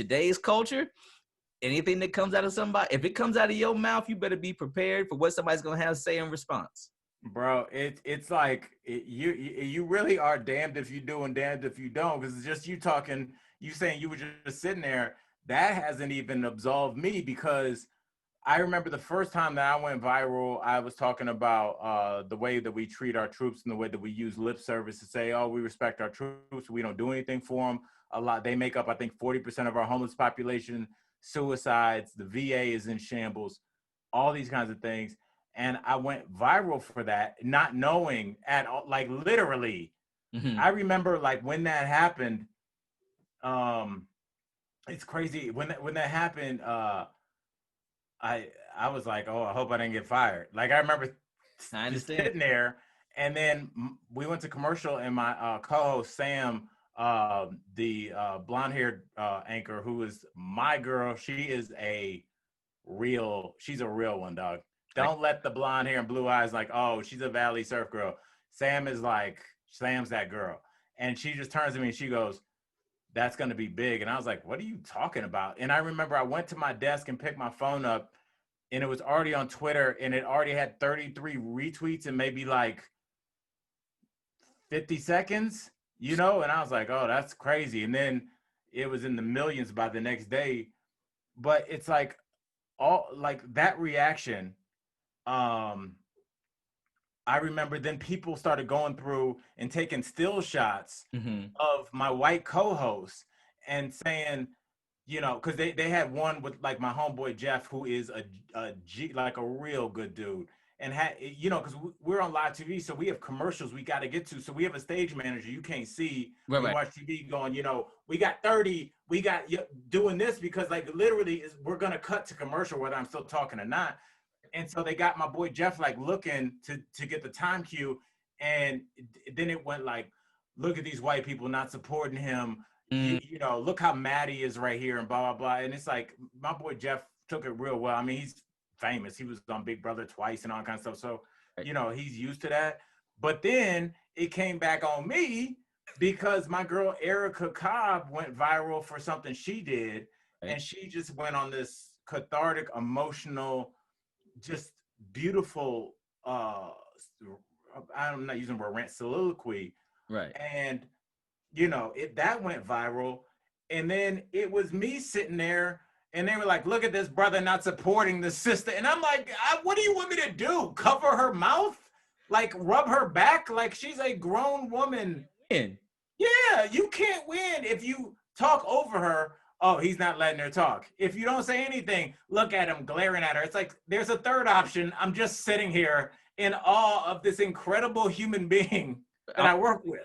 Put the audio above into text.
today's culture, anything that comes out of somebody, if it comes out of your mouth, you better be prepared for what somebody's gonna have to say in response. Bro, it's like you really are damned if you do and damned if you don't, because it's just you talking, you saying you were just sitting there. That hasn't even absolved me, because I remember the first time that I went viral, I was talking about the way that we treat our troops and the way that we use lip service to say, oh, we respect our troops, we don't do anything for them. A lot, they make up, I think, 40% of our homeless population, suicides, the VA is in shambles, all these kinds of things. And I went viral for that, not knowing at all, like literally. Mm-hmm. I remember like when that happened, it's crazy. When that happened, I was like, oh, I hope I didn't get fired. Like I remember just sitting there, and then we went to commercial, and my co-host Sam, the blonde-haired anchor, who is my girl, she's a real one, dog. Don't let the blonde hair and blue eyes like, oh, she's a Valley Surf girl. Sam's that girl. And she just turns to me and she goes, that's going to be big. And I was like, what are you talking about? And I remember I went to my desk and picked my phone up, and it was already on Twitter, and it already had 33 retweets and maybe like 50 seconds, And I was like, oh, that's crazy. And then it was in the millions by the next day. But it's like all like that reaction. I remember then people started going through and taking still shots of my white co-host and saying, because they had one with like my homeboy Jeff, who is a G, like a real good dude, and had because we're on live TV, so we have commercials we got to get to, so we have a stage manager you can't see when you watch TV going, we got 30, we got doing this, because like literally we're gonna cut to commercial whether I'm still talking or not. And so they got my boy Jeff like looking to get the time cue, and then it went like, look at these white people not supporting him. Look how mad he is right here and blah, blah, blah. And it's like, my boy Jeff took it real well. I mean, he's famous. He was on Big Brother twice and all kinds of stuff. So, he's used to that. But then it came back on me because my girl Erica Cobb went viral for something she did. And she just went on this cathartic, emotional, just beautiful, I'm not using the word rant, soliloquy. Right. And that went viral, and then it was me sitting there, and they were like, look at this brother not supporting the sister. And I'm like, what do you want me to do? Cover her mouth? Like rub her back? Like she's a grown woman. Win. Yeah, you can't win if you talk over her. Oh, he's not letting her talk. If you don't say anything, look at him glaring at her. It's like, there's a third option. I'm just sitting here in awe of this incredible human being that I work with.